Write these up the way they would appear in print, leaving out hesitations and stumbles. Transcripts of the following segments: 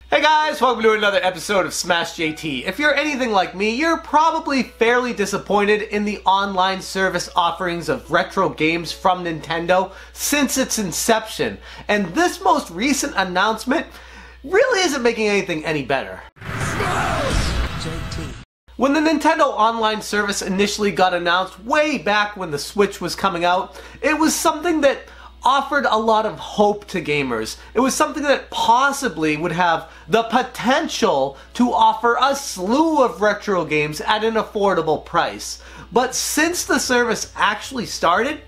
Hey guys, welcome to another episode of Smash JT. If you're anything like me, you're probably fairly disappointed in the online service offerings of retro games from Nintendo since its inception. And this most recent announcement really isn't making anything any better. JT. When the Nintendo Online service initially got announced way back when the Switch was coming out, it was something that offered a lot of hope to gamers. It was something that possibly would have the potential to offer a slew of retro games at an affordable price. But since the service actually started,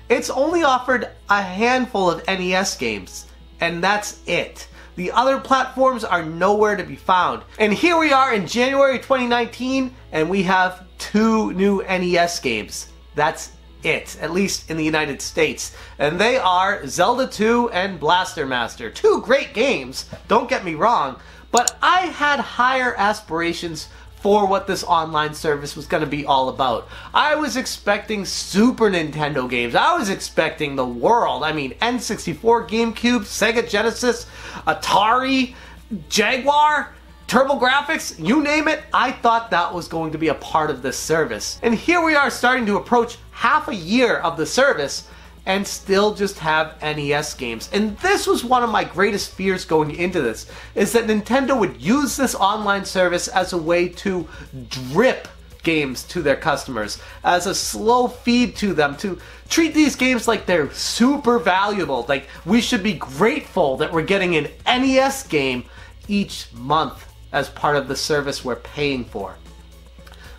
it's only offered a handful of NES games, and that's it. The other platforms are nowhere to be found. And here we are in January 2019, and we have 2 new NES games. That's it, at least in the United States. And they are Zelda 2 and Blaster Master. 2 great games, don't get me wrong, but I had higher aspirations for what this online service was going to be all about. I was expecting Super Nintendo games. I was expecting the world. I mean, N64, GameCube, Sega Genesis, Atari, Jaguar, TurboGrafx, you name it, I thought that was going to be a part of this service. And here we are starting to approach half a year of the service and still just have NES games. And this was one of my greatest fears going into this, is that Nintendo would use this online service as a way to drip games to their customers, as a slow feed to them, to treat these games like they're super valuable, like we should be grateful that we're getting an NES game each month as part of the service we're paying for.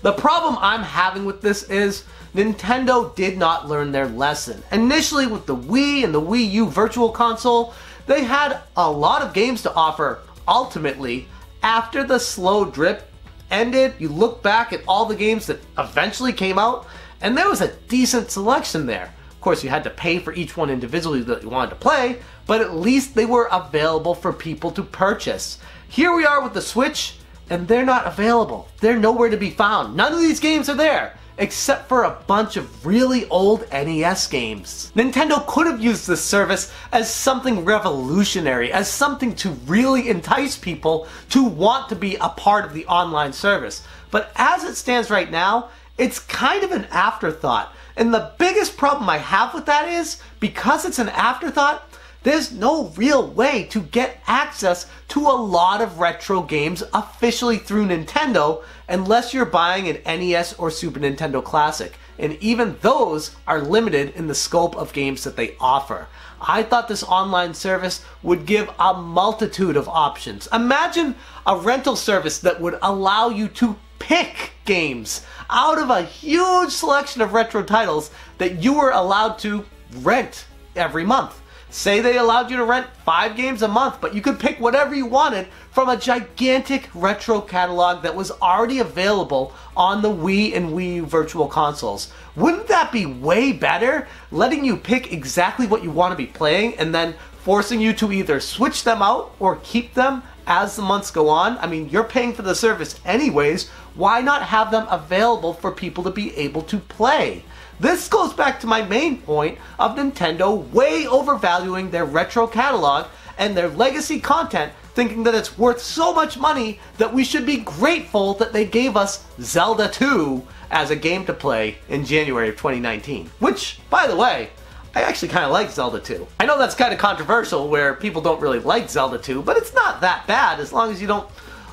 The problem I'm having with this is Nintendo did not learn their lesson. Initially with the Wii and the Wii U Virtual Console, they had a lot of games to offer. Ultimately, after the slow drip ended, you look back at all the games that eventually came out, and there was a decent selection there. Of course, you had to pay for each one individually that you wanted to play, but at least they were available for people to purchase. Here we are with the Switch, and they're not available. They're nowhere to be found. None of these games are there, except for a bunch of really old NES games. Nintendo could have used this service as something revolutionary, as something to really entice people to want to be a part of the online service. But as it stands right now, it's kind of an afterthought. And the biggest problem I have with that is, because it's an afterthought, there's no real way to get access to a lot of retro games officially through Nintendo unless you're buying an NES or Super Nintendo Classic. And even those are limited in the scope of games that they offer. I thought this online service would give a multitude of options. Imagine a rental service that would allow you to pick games out of a huge selection of retro titles that you were allowed to rent every month. Say they allowed you to rent 5 games a month, but you could pick whatever you wanted from a gigantic retro catalog that was already available on the Wii and Wii U Virtual Consoles. Wouldn't that be way better? Letting you pick exactly what you want to be playing and then forcing you to either switch them out or keep them as the months go on. I mean, you're paying for the service anyways. Why not have them available for people to be able to play? This goes back to my main point of Nintendo way overvaluing their retro catalog and their legacy content, thinking that it's worth so much money that we should be grateful that they gave us Zelda 2 as a game to play in January of 2019. Which, by the way, I actually kind of like Zelda 2. I know that's kind of controversial where people don't really like Zelda 2, but it's not that bad as long as you don't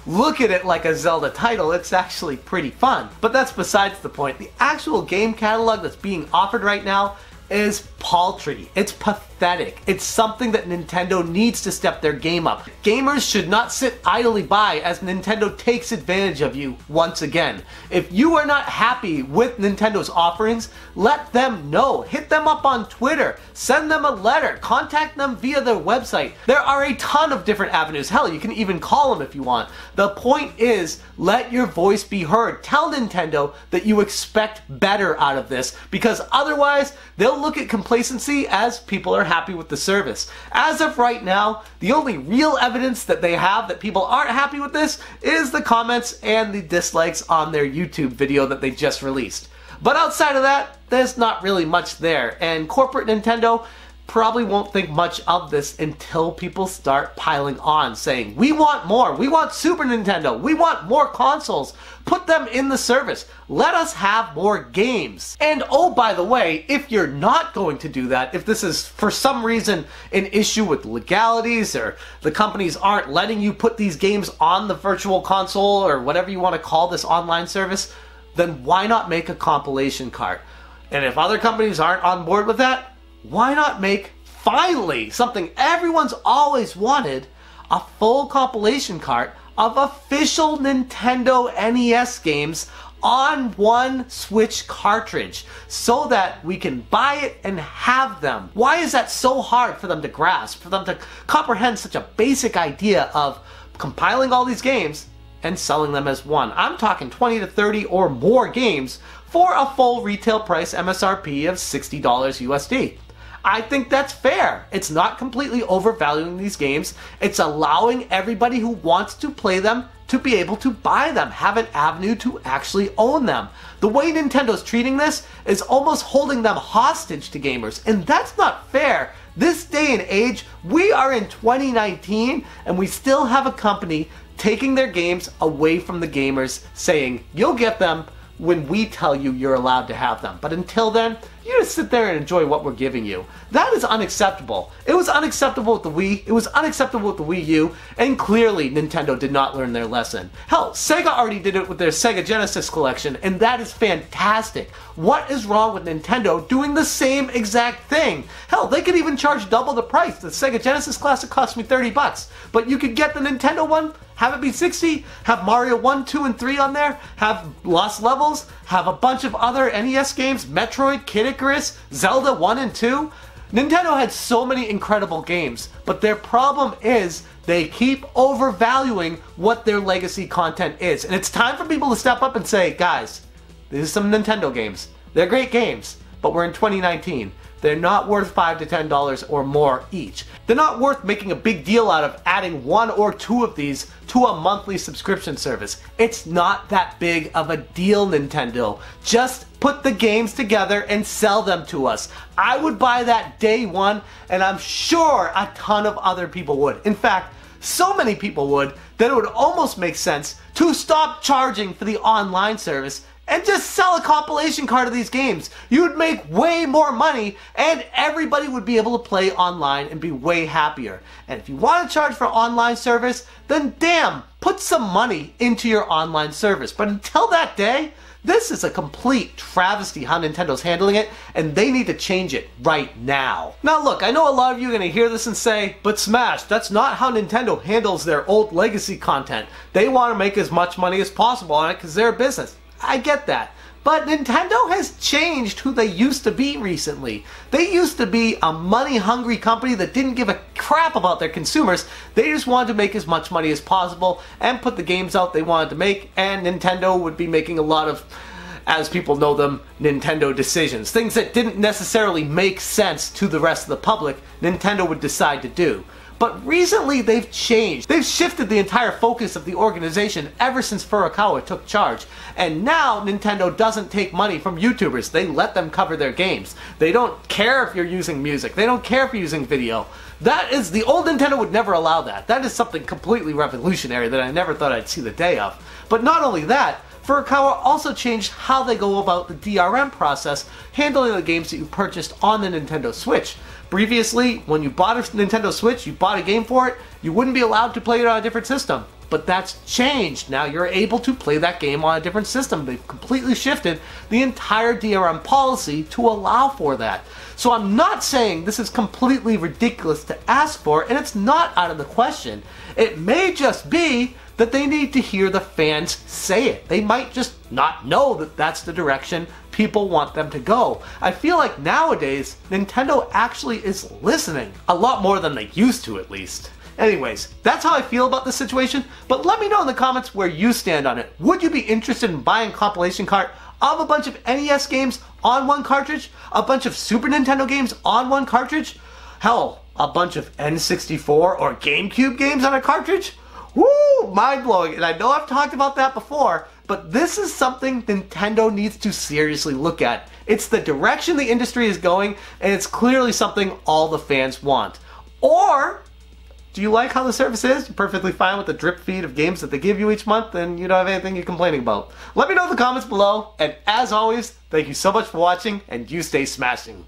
look at it like a Zelda title. It's actually pretty fun. But that's besides the point. The actual game catalog that's being offered right now is paltry. It's pathetic. It's something that Nintendo needs to step their game up. Gamers should not sit idly by as Nintendo takes advantage of you once again. If you are not happy with Nintendo's offerings, let them know. Hit them up on Twitter. Send them a letter. Contact them via their website. There are a ton of different avenues. Hell, you can even call them if you want. The point is, let your voice be heard. Tell Nintendo that you expect better out of this, because otherwise they'll look at complacency as people are happy with the service. As of right now, the only real evidence that they have that people aren't happy with this is the comments and the dislikes on their YouTube video that they just released. But outside of that, there's not really much there, and corporate Nintendo, probably won't think much of this until people start piling on, saying, we want more, we want Super Nintendo, we want more consoles, put them in the service, let us have more games. And oh, by the way, if you're not going to do that, if this is for some reason an issue with legalities, or the companies aren't letting you put these games on the virtual console, or whatever you want to call this online service, then why not make a compilation cart? And if other companies aren't on board with that, why not make, finally, something everyone's always wanted, a full compilation cart of official Nintendo NES games on one Switch cartridge, so that we can buy it and have them? Why is that so hard for them to grasp, for them to comprehend such a basic idea of compiling all these games and selling them as one? I'm talking 20 to 30 or more games for a full retail price MSRP of $60 USD. I think that's fair. It's not completely overvaluing these games. It's allowing everybody who wants to play them to be able to buy them, have an avenue to actually own them. The way Nintendo's treating this is almost holding them hostage to gamers, and that's not fair. This day and age, we are in 2019, and we still have a company taking their games away from the gamers, saying, you'll get them when we tell you you're allowed to have them. But until then, you just sit there and enjoy what we're giving you. That is unacceptable. It was unacceptable with the Wii, it was unacceptable with the Wii U, and clearly Nintendo did not learn their lesson. Hell, Sega already did it with their Sega Genesis collection, and that is fantastic. What is wrong with Nintendo doing the same exact thing? Hell, they could even charge double the price. The Sega Genesis Classic cost me $30, but you could get the Nintendo one, have it be 60, have Mario 1, 2, and 3 on there, have Lost Levels, have a bunch of other NES games, Metroid, Kid Icarus, Zelda 1 and 2. Nintendo had so many incredible games, but their problem is they keep overvaluing what their legacy content is. And it's time for people to step up and say, guys, these are some Nintendo games. They're great games, but we're in 2019. They're not worth $5 to $10 or more each. They're not worth making a big deal out of adding 1 or 2 of these to a monthly subscription service. It's not that big of a deal, Nintendo. Just put the games together and sell them to us. I would buy that day one, and I'm sure a ton of other people would. In fact, so many people would that it would almost make sense to stop charging for the online service and just sell a compilation cart of these games. You would make way more money, and everybody would be able to play online and be way happier. And if you want to charge for online service, then damn, put some money into your online service. But until that day, this is a complete travesty how Nintendo's handling it, and they need to change it right now. Now look, I know a lot of you are going to hear this and say, but Smash, that's not how Nintendo handles their old legacy content. They want to make as much money as possible on it because they're a business. I get that. But Nintendo has changed who they used to be recently. They used to be a money-hungry company that didn't give a crap about their consumers. They just wanted to make as much money as possible and put the games out they wanted to make, and Nintendo would be making a lot of, as people know them, Nintendo decisions. Things that didn't necessarily make sense to the rest of the public, Nintendo would decide to do. But recently they've changed. They've shifted the entire focus of the organization ever since Furukawa took charge. And now Nintendo doesn't take money from YouTubers. They let them cover their games. They don't care if you're using music. They don't care if you're using video. That is, the old Nintendo would never allow that. That is something completely revolutionary that I never thought I'd see the day of. But not only that, Furukawa also changed how they go about the DRM process, handling the games that you purchased on the Nintendo Switch. Previously, when you bought a Nintendo Switch, you bought a game for it, you wouldn't be allowed to play it on a different system. But that's changed. Now you're able to play that game on a different system. They've completely shifted the entire DRM policy to allow for that. So I'm not saying this is completely ridiculous to ask for, and it's not out of the question. It may just be that they need to hear the fans say it. They might just not know that that's the direction people want them to go. I feel like nowadays, Nintendo actually is listening. A lot more than they used to, at least. Anyways, that's how I feel about this situation, but let me know in the comments where you stand on it. Would you be interested in buying a compilation cart of a bunch of NES games on one cartridge? A bunch of Super Nintendo games on one cartridge? Hell, a bunch of N64 or GameCube games on a cartridge? Woo! Mind-blowing, and I know I've talked about that before, but this is something Nintendo needs to seriously look at. It's the direction the industry is going, and it's clearly something all the fans want. Or, do you like how the service is? You're perfectly fine with the drip feed of games that they give you each month, and you don't have anything you're complaining about. Let me know in the comments below, and as always, thank you so much for watching, and you stay smashing.